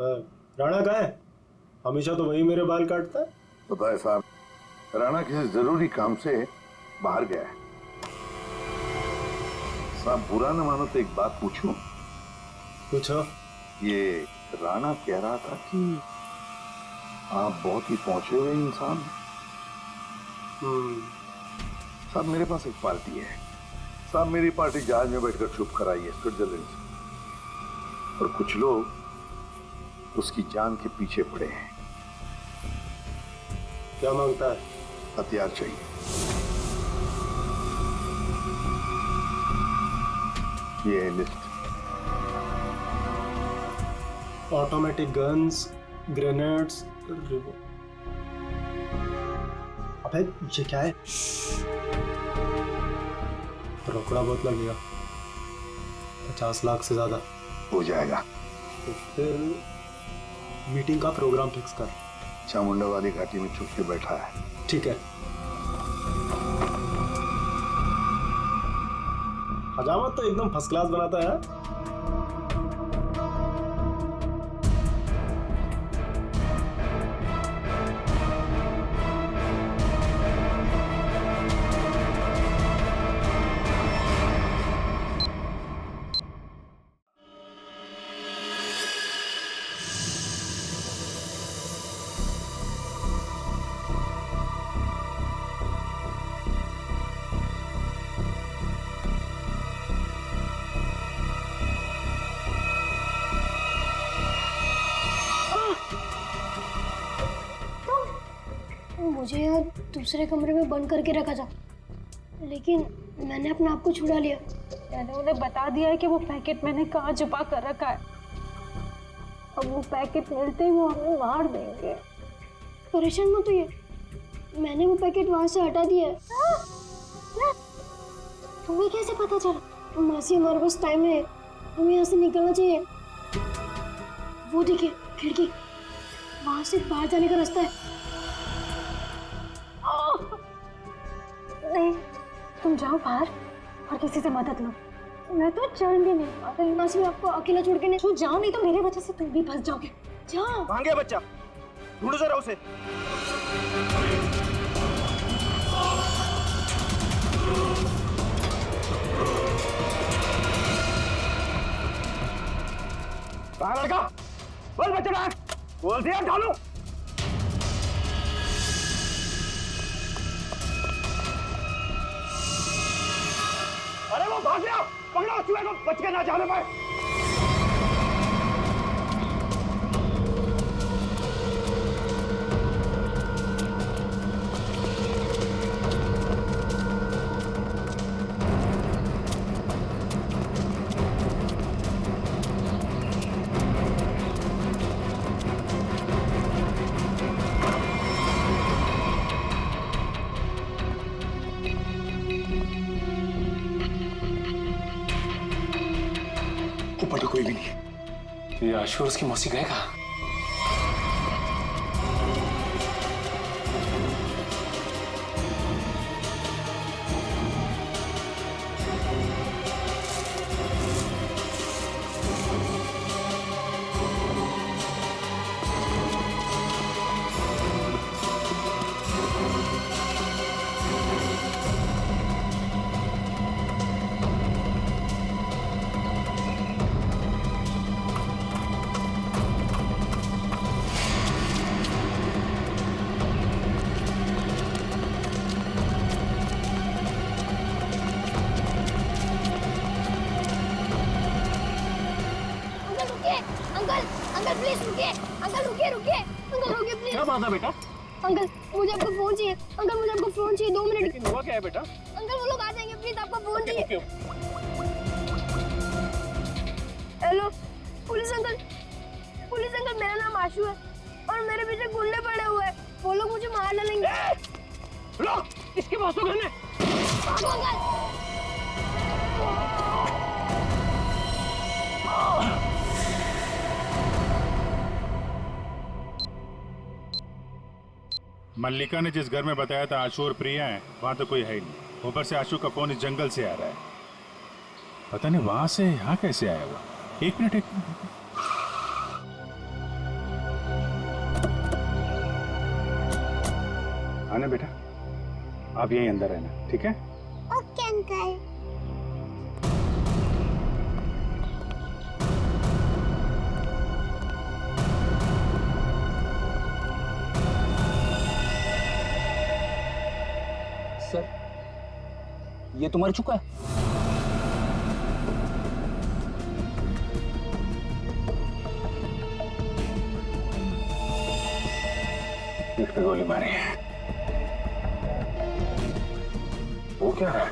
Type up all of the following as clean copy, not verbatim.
राणा कहाँ है? हमेशा तो वही मेरे बाल काटता है। पता है साहब, राणा किसी जरूरी काम से बाहर गया है। साहब बुरा न मानो तो एक बात पूछूं? पूछो। ये राणा कह रहा था कि आप बहुत ही पहुंचे हुए इंसान हैं। साहब मेरे पास एक पार्टी है। साहब मेरी पार्टी जहाज में बैठकर चुप कराई है स्विट्जरलैंड से, और कुछ लोग उसकी जान के पीछे पड़े हैं। क्या मांगता है? हथियार चाहिए। ये है लिस्ट। ऑटोमेटिक गन्स, ग्रेनेड्स, अबे ये क्या है? रोकड़ा बहुत लगेगा, 50 लाख से ज्यादा हो जाएगा। तो फिर मीटिंग का प्रोग्राम फिक्स कर। चामुंडा वाली घाटी में छुप के बैठा है। ठीक है। हजामत तो एकदम फर्स्ट क्लास बनाता है। मुझे यार दूसरे कमरे में बंद करके रखा था, लेकिन मैंने अपने आप को छुड़ा लिया। मैंने उन्हें बता दिया है कि वो पैकेट मैंने कहाँ छुपा कर रखा है। अब वो पैकेट मिलते ही वो हमें मार देंगे। परेशान मत होइए, मैंने वो पैकेट वहां से हटा दिया है। तुम्हें कैसे पता चला? मासी हमारे पास टाइम है, हमें यहाँ से निकलना चाहिए। वो देखिए खिड़की, वहां से बाहर जाने का रास्ता है। नहीं, तुम जाओ बाहर और किसी से मदद लो। मैं तो चल भी नहीं पाती। मासी मैं आपको अकेला छोड़ के नहीं। तू जाओ, नहीं तो मेरे वजह से तुम भी फंस जाओगे। जाओ। कहाँ गया बच्चा? ढूंढो जरा उसे। कहाँ लड़का? बोल बच्चा कहाँ? बोल दिया ढालू। अरे वो भाग गया, पकड़ो चूहे को, बच के ना जाने पाए। ऊपर तो कोई भी नहीं। ये आशु और उसकी मौसी गए कहाँ? अंकल प्लीज रुकिए। अंकल रुकिए रुकिए। अंकल रुकिए प्लीज। क्या बात है बेटा? अंकल मुझे आपका फोन चाहिए। अंकल मुझे आपका फोन चाहिए, 2 मिनट। लेकिन हुआ क्या है बेटा? अंकल वो लोग आ जाएंगे, प्लीज आपका फोन चाहिए। क्यों? Hello police uncle. Police uncle मेरा नाम आशु है और मेरे पीछे गुंडे पड़े हुए हैं। वो लोग मुझे मार डालेंगे। लो, इसके पास तो घर है। भागो अंकल। मल्लिका ने जिस घर में बताया था आशु और प्रिया है, वहां तो कोई है ही नहीं। ऊपर से आशु का फोन इस जंगल से आ रहा है। पता नहीं वहां से यहाँ कैसे आया हुआ। एक मिनट। जाने बेटा, आप यहीं अंदर रहना, ठीक है? Okay uncle. सर, ये तो मर चुका है। पीठ पे गोली मारी है। वो क्या है?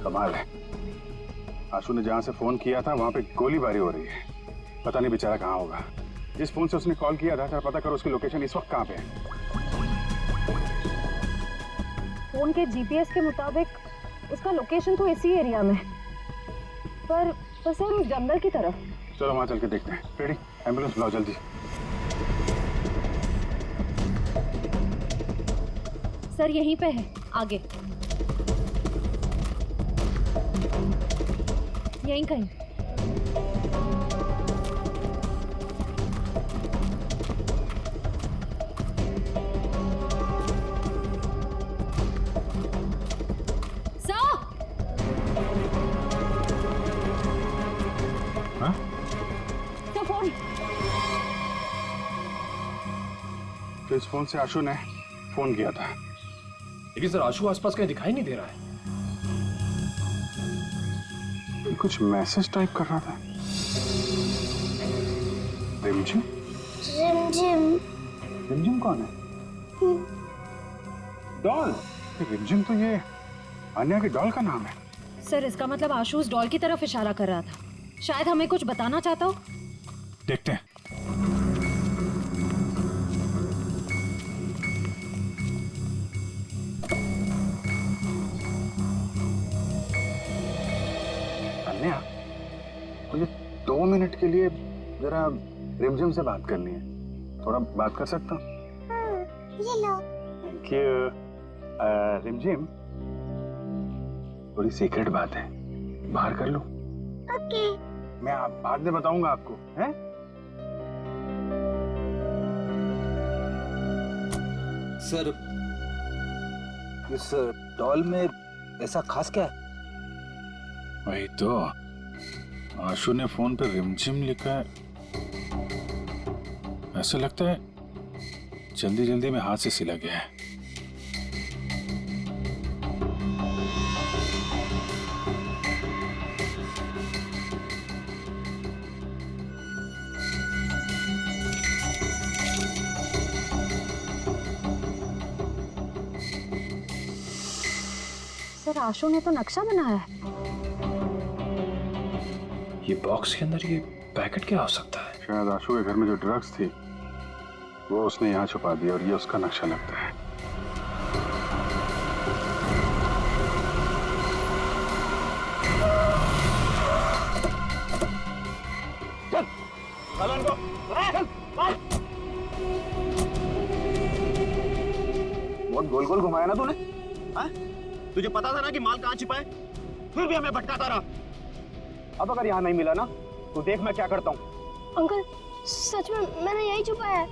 कमाल है, आशु ने जहां से फोन किया था वहां पे गोलीबारी हो रही है। पता नहीं बेचारा कहाँ होगा। जिस फोन से उसने कॉल किया था, जरा पता करो उसकी लोकेशन इस वक्त कहाँ पे है। फोन के जीपीएस के मुताबिक उसका लोकेशन तो इसी एरिया में, पर सर उस जंगल की तरफ। चलो वहां चल के देखते हैं। रेडी, एम्बुलेंस बुलाओ जल्दी। सर यहीं पे है, आगे यहीं कहीं। हाँ? तो फोन तो इस फोन से आशु ने फोन किया था। लेकिन सर आशु आसपास कहीं दिखाई नहीं दे रहा है। ये कुछ मैसेज टाइप कर रहा था। रिमझिम? रिमझिम। रिमझिम कौन है? डॉल। रिमझिम तो ये अन्या की डॉल का नाम है। सर इसका मतलब आशु उस डॉल की तरफ इशारा कर रहा था। शायद हमें कुछ बताना चाहता हो। देखते हैं। अन्या, मुझे 2 मिनट के लिए जरा रिमझिम से बात करनी है। थोड़ा बात कर सकता हूँ? ये लो। Thank you. रिमझिम, थोड़ी सीक्रेट बात है, बाहर कर लो। ओके। मैं बाद में बताऊंगा आपको, हैं? सर, इस डॉल में ऐसा खास क्या है? वही तो, आशु ने फोन पे रिमझिम लिखा है। ऐसा लगता है जल्दी जल्दी में हाथ से सिला गया है। सर आशु ने तो नक्शा बनाया है। ये बॉक्स के अंदर ये पैकेट क्या हो सकता है? शायद आशु के घर में जो ड्रग्स थी वो उसने यहाँ छुपा दिया और ये उसका नक्शा लगता है। चल, चल उनको, चल, चल। बहुत गोल गोल घुमाया ना तूने? हाँ? तुझे पता था ना कि माल कहाँ छिपा है, फिर भी हमें भटकाता रहा। अब अगर यहाँ नहीं मिला ना तो देख मैं क्या करता हूँ। अंकल सच में मैंने यही छुपाया है।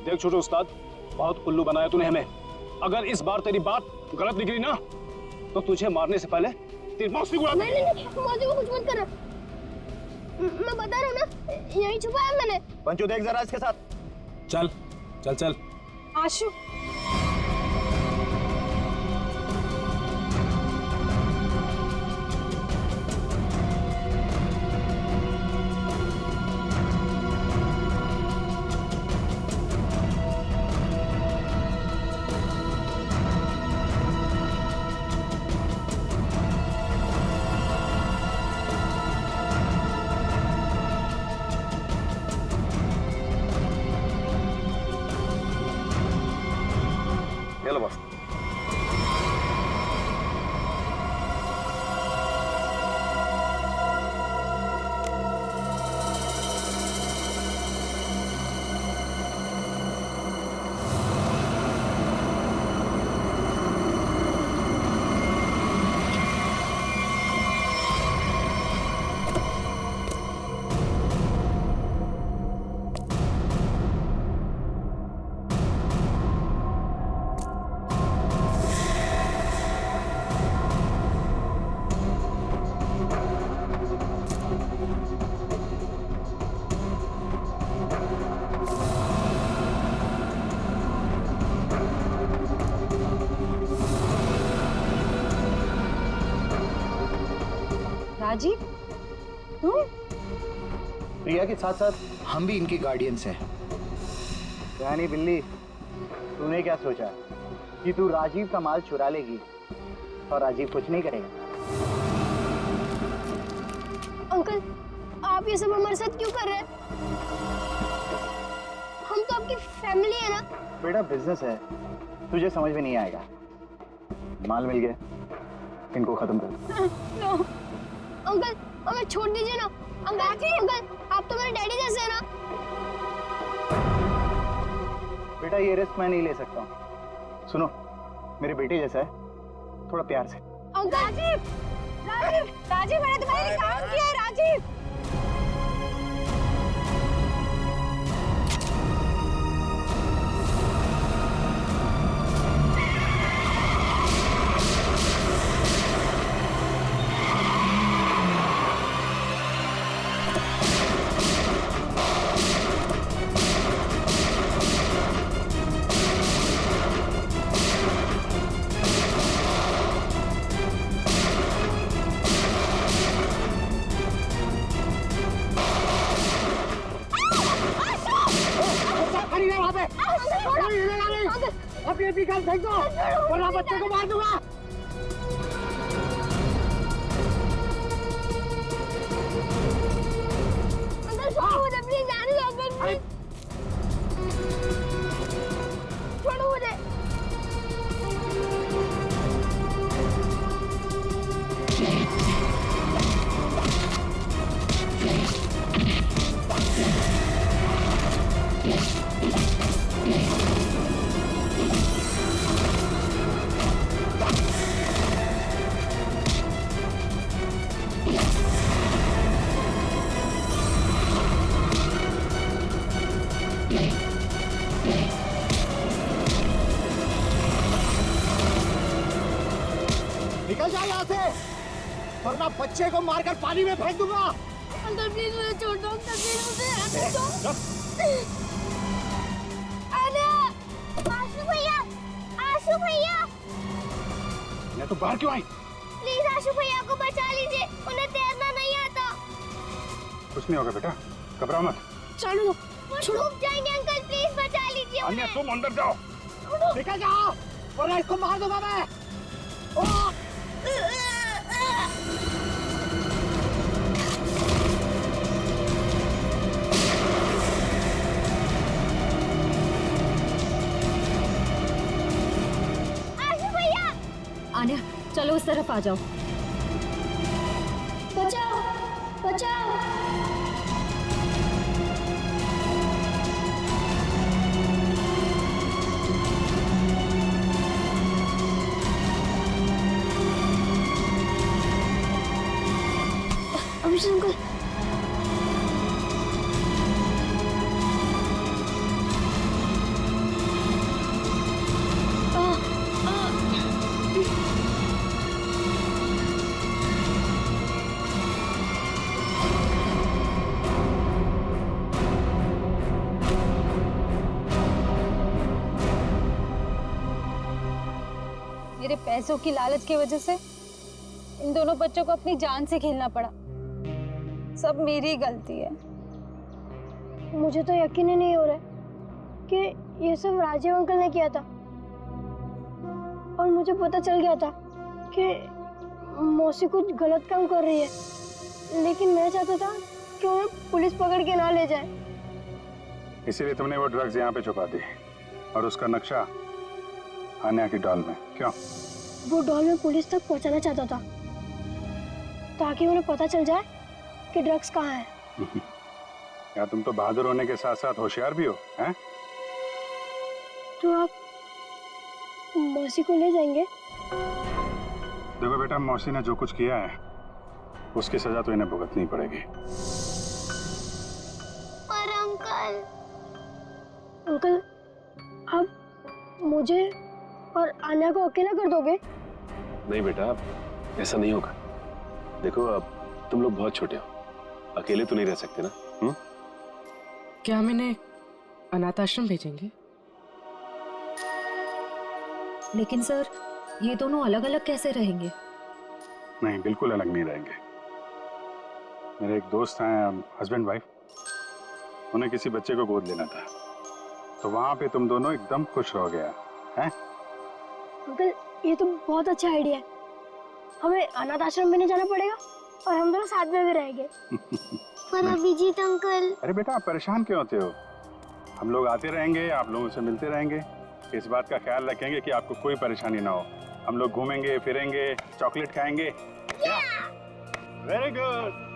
देख छोटे उस्ताद, बहुत उल्लू बनाया तूने हमें। अगर इस बार तेरी बात गलत निकली ना तो तुझे मारने से पहले तेरी मौत भी उड़ा नहीं नहीं नहीं, मौसी को कुछ मत करना। मैं बता रहा हूँ ना, यही छुपाया मैंने। पंचू देख जरा इसके साथ। चल चल चल। आशु चलो बस। राजीव तुम? प्रिया के साथ साथ हम भी इनके गार्डियंस हैं। रानी बिल्ली, तूने क्या सोचा कि तू राजीव का माल चुरा लेगी और राजीव कुछ नहीं करेगा? अंकल, आप ये सब हमारे साथ क्यों कर रहे हैं? हम तो आपकी फैमिली है ना। बेटा बिजनेस है, तुझे समझ में नहीं आएगा। माल मिल गया, इनको खत्म कर। नो अंकल, हमें छोड़ दीजिए ना। अंकल, आप तो मेरे डैडी जैसे हैं ना। बेटा ये रिस्क मैं नहीं ले सकता हूँ। सुनो, मेरे बेटे जैसा है, थोड़ा प्यार से। अंकल राजीव मैंने तुम्हारे लिए काम किया है राजीव। अपने गन फेंक दो वरना बच्चे को मार दूंगा। अंकल छोड़ो मुझे, प्लीज जाने दो अंकल, प्लीज छोड़ो मुझे। निकल जा यहाँ से, वरना बच्चे को मारकर पानी में फेंक दूंगा। अंकल प्लीज मुझे छोड़ दो, अंकल प्लीज मुझे आने दो। अरे आशु भैया, मैं तो बाहर क्यों आई? प्लीज आशु भैया को बचा लीजिए, उन्हें तैरना नहीं आता। कुछ नहीं होगा बेटा, घबराओ मत। चलो डूब जाएंगे अंकल, प्लीज बचा लीजिए अन्य उन्हें। तुम अंदर जाओ। निकल जाओ, वरना इसको मार दूंगा मैं। आशु भैया, आन्या चलो उस तरफ आ जाओ। बचाओ बचाओ। अभिषेक अंकल, मेरे पैसों की लालच की वजह से इन दोनों बच्चों को अपनी जान से खेलना पड़ा। सब मेरी गलती है। मुझे तो यकीन ही नहीं हो रहा है कि ये सब राजीव अंकल ने किया था। और मुझे पता चल गया था कि मौसी कुछ गलत काम कर रही है, लेकिन मैं चाहता था कि उन्हें पुलिस पकड़ के ना ले जाए। इसीलिए तुमने वो ड्रग्स यहाँ पे छुपा दी और उसका नक्शा आन्या की डॉल में। क्यों? वो डॉल में पुलिस तक पहुंचाना चाहता था ताकि उन्हें पता चल जाए कि ड्रग्स कहाँ है। या तुम तो बहादुर होने के साथ साथ होशियार भी हो, हैं? तो आप मौसी को ले जाएंगे? देखो बेटा, मौसी ने जो कुछ किया है उसकी सजा तो इन्हें भुगतनी पड़ेगी। पर अंकल, आप मुझे और आन्या को अकेला कर दोगे? नहीं बेटा, ऐसा नहीं होगा। देखो अब तुम लोग बहुत छोटे हो, अकेले तो नहीं रह सकते ना। क्या हम इन्हें अनाथ आश्रम भेजेंगे? लेकिन सर, ये दोनों अलग अलग कैसे रहेंगे? नहीं, बिल्कुल अलग नहीं रहेंगे। मेरे एक दोस्त हैं, हस्बैंड वाइफ, उन्हें किसी बच्चे को गोद लेना था, तो वहां पे तुम दोनों एकदम खुश रह गया हैं? अंकल ये तो बहुत अच्छा आइडिया है। हमें अनाथ आश्रम में नहीं जाना पड़ेगा और हम दोनों साथ में भी रहेंगे। पर अभिजीत अंकल। अरे बेटा आप परेशान क्यों होते हो? हम लोग आते रहेंगे, आप लोगों से मिलते रहेंगे, इस बात का ख्याल रखेंगे कि आपको कोई परेशानी ना हो। हम लोग घूमेंगे फिरेंगे, चॉकलेट खाएंगे। Very good.